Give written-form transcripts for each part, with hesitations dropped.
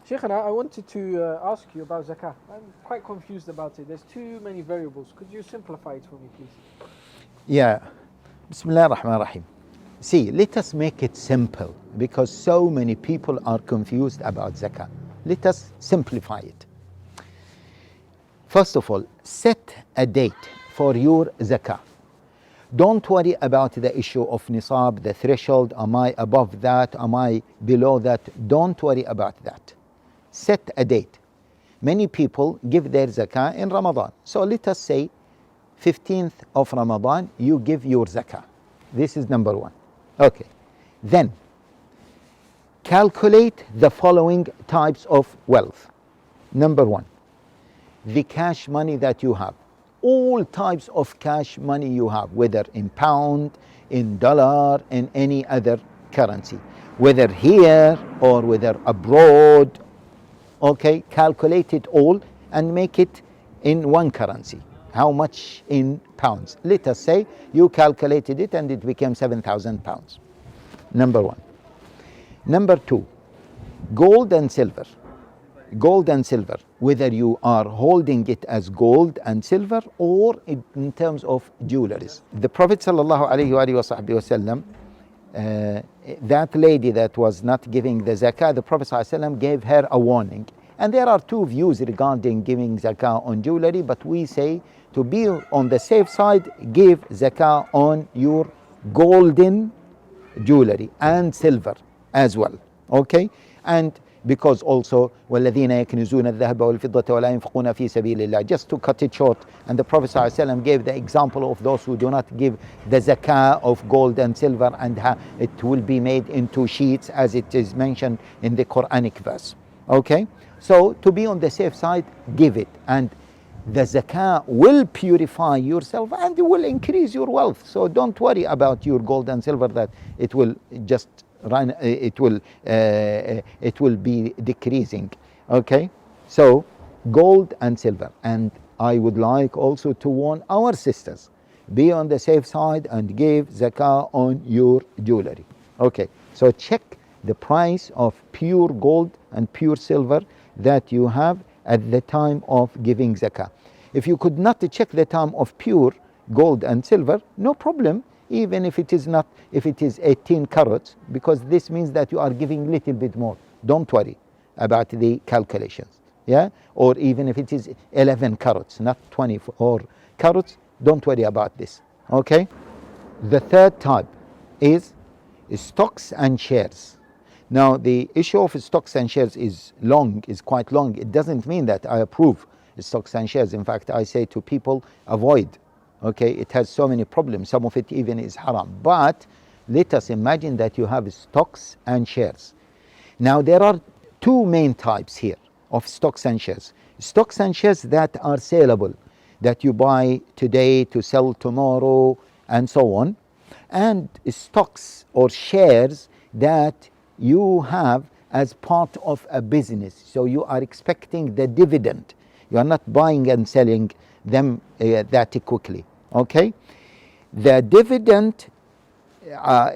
Sheikh, I wanted to ask you about Zakah. I'm quite confused about it. There's too many variables. Could you simplify it for me, please? Yeah. Bismillah ar-Rahman ar-Rahim. See, let us make it simple because so many people are confused about zakah. Let us simplify it. First of all, set a date for your zakah. Don't worry about the issue of nisab, the threshold. Am I above that? Am I below that? Don't worry about that. Set a date. Many people give their zakah in Ramadan. So let us say 15th of Ramadan, you give your zakah. This is number one. Okay. Then, calculate the following types of wealth. Number one, the cash money that you have. All types of cash money you have, whether in pound, in dollar, in any other currency. Whether here or whether abroad. Okay, calculate it all and make it in one currency. How much in pounds? Let us say you calculated it and it became 7,000 pounds. Number one. Number two, gold and silver. Gold and silver, whether you are holding it as gold and silver or in terms of jewelries. The Prophet ﷺ, that lady that was not giving the zakah, the Prophet ﷺ gave her a warning. And there are two views regarding giving zakah on jewelry, but we say to be on the safe side, give zakah on your golden jewelry and silver as well. Okay? And because also وَالَّذِينَ يَكْنِزُونَ الذَّهَبَ وَالْفِضَّةَ وَلَا يُنْفِقُونَ فِي سَبِيلِ اللَّهِ. Just to cut it short, and the Prophet ﷺ gave the example of those who do not give the zakah of gold and silver, and it will be made into sheets as it is mentioned in the Quranic verse. Okay? So to be on the safe side, give it, and the zakah will purify yourself and it will increase your wealth. So don't worry about your gold and silver that it will just run, it will be decreasing. Okay, so gold and silver. And I would like also to warn our sisters, be on the safe side and give zakah on your jewelry. Okay, so check the price of pure gold and pure silver that you have at the time of giving zakah. If you could not check the time of pure gold and silver, no problem, even if it is 18 carats, because this means that you are giving little bit more. Don't worry about the calculations. Yeah, or even if it is 11 carats, not 24 carats, don't worry about this. Okay. The third type is stocks and shares. Now the issue of stocks and shares is quite long. It doesn't mean that I approve stocks and shares. In fact, I say to people, avoid. Okay, it has so many problems. Some of it even is haram. But let us imagine that you have stocks and shares. Now there are two main types here of stocks and shares. Stocks and shares that are saleable, that you buy today to sell tomorrow and so on. And stocks or shares that you have as part of a business. So you are expecting the dividend. You are not buying and selling them that quickly. Okay? The dividend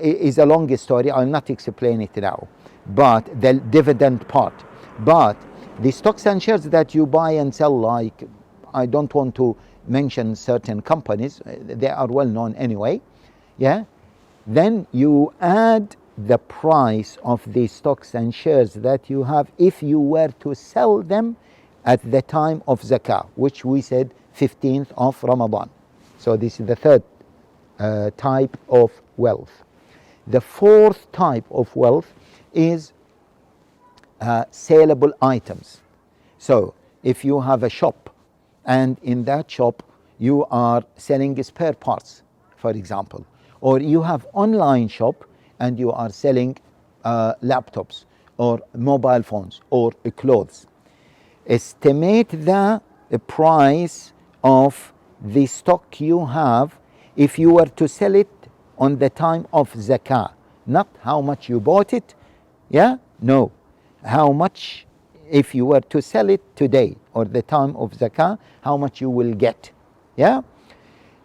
is a long story. I'll not explain it now. But the dividend part. But the stocks and shares that you buy and sell, like, I don't want to mention certain companies. They are well known anyway. Yeah? Then you add the price of the stocks and shares that you have if you were to sell them at the time of zakah, which we said 15th of Ramadan. So this is the third type of wealth. The fourth type of wealth is saleable items. So if you have a shop and in that shop you are selling spare parts, for example, or you have online shop and you are selling laptops or mobile phones or clothes. Estimate the price of the stock you have if you were to sell it on the time of zakah. Not how much you bought it, yeah? No. How much if you were to sell it today or the time of zakah, how much you will get, yeah?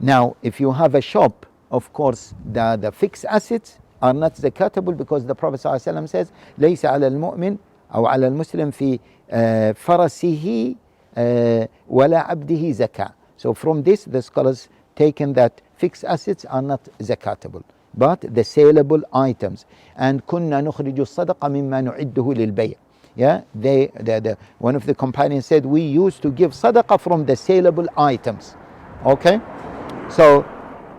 Now, if you have a shop, of course, the fixed assets are not zakatable because the Prophet ﷺ says, لَيْسَ عَلَى الْمُؤْمِنِ أو على المسلم في فرسه ولا عبده زكاة. So from this the scholars taken that fixed assets are not zakatable but the saleable items. and كنا نخرج الصدقة مما نعده للبيع. Yeah, one of the companions said we used to give sadaqah from the saleable items. Okay, so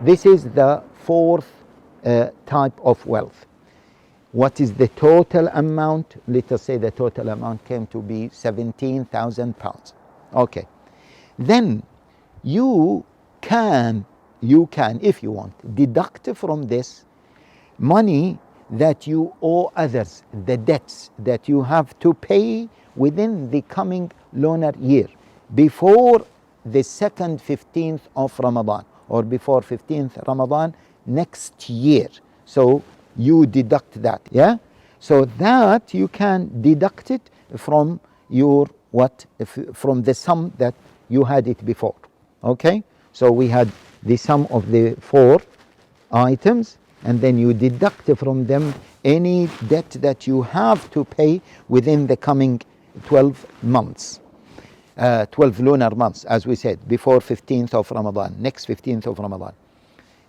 this is the fourth type of wealth. What is the total amount? Let us say the total amount came to be 17,000 pounds. Okay, then you can, if you want, deduct from this money that you owe others, the debts that you have to pay within the coming lunar year, before the second 15th of Ramadan or before 15th Ramadan next year. So you deduct that, yeah? So that you can deduct it from your from the sum that you had it before. Okay? So we had the sum of the 4 items, and then you deduct from them any debt that you have to pay within the coming 12 months. 12 lunar months, as we said, before 15th of Ramadan, next 15th of Ramadan.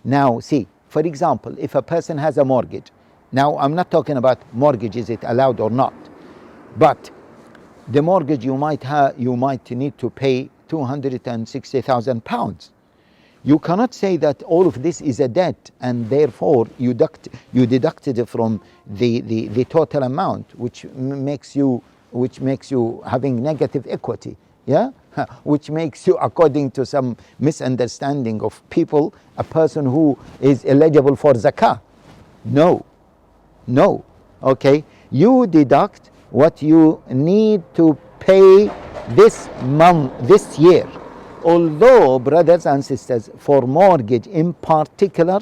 Now, see, for example, if a person has a mortgage, now I'm not talking about mortgage, is it allowed or not, but the mortgage you might need to pay 260,000 pounds. You cannot say that all of this is a debt and therefore you deducted it from the total amount, which makes you having negative equity, yeah, which makes you, according to some misunderstanding of people, a person who is eligible for zakah. No, okay, you deduct what you need to pay this month, this year. Although, brothers and sisters, for mortgage in particular,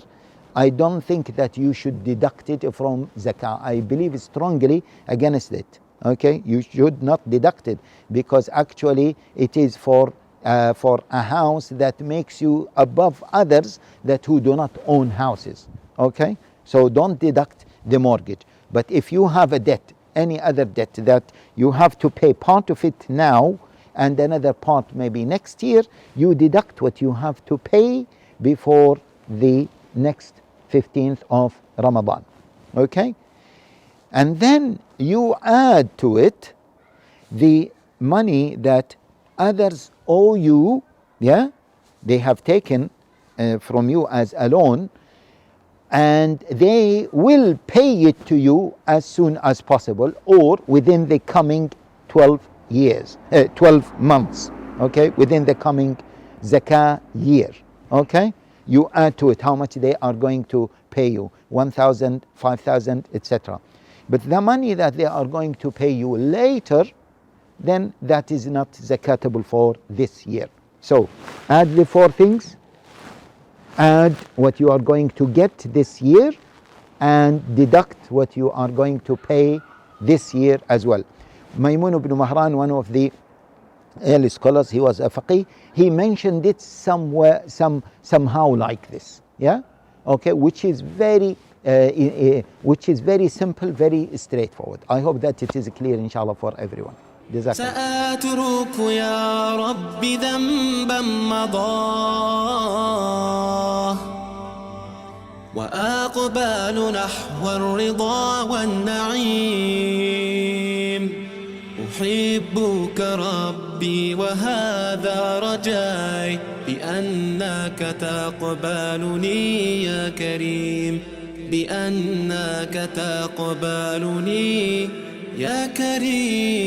I don't think that you should deduct it from zakah. I believe strongly against it. Okay, you should not deduct it, because actually it is for a house that makes you above others that who do not own houses. Okay, so don't deduct the mortgage. But if you have a debt, any other debt that you have to pay part of it now and another part maybe next year, you deduct what you have to pay before the next 15th of Ramadan. Okay, and then you add to it the money that others owe you, yeah, they have taken from you as a loan, and they will pay it to you as soon as possible or within the coming 12 months, okay, within the coming zakah year. Okay, you add to it how much they are going to pay you, 1,000, 5,000, etc. But the money that they are going to pay you later, then that is not zakatable for this year. So add the 4 things, add what you are going to get this year, and deduct what you are going to pay this year as well. Maymun ibn Mahran, one of the early scholars, he was a faqih, he mentioned it somehow like this, yeah, okay, which is very simple, very straightforward. I hope that it is clear, inshallah, for everyone. سأترك يا رب ذنبا مضى وأقبل نحو الرضا والنعيم أحبك ربي وهذا رجاي بأنك تقبلني يا كريم بأنك تقبلني يا كريم.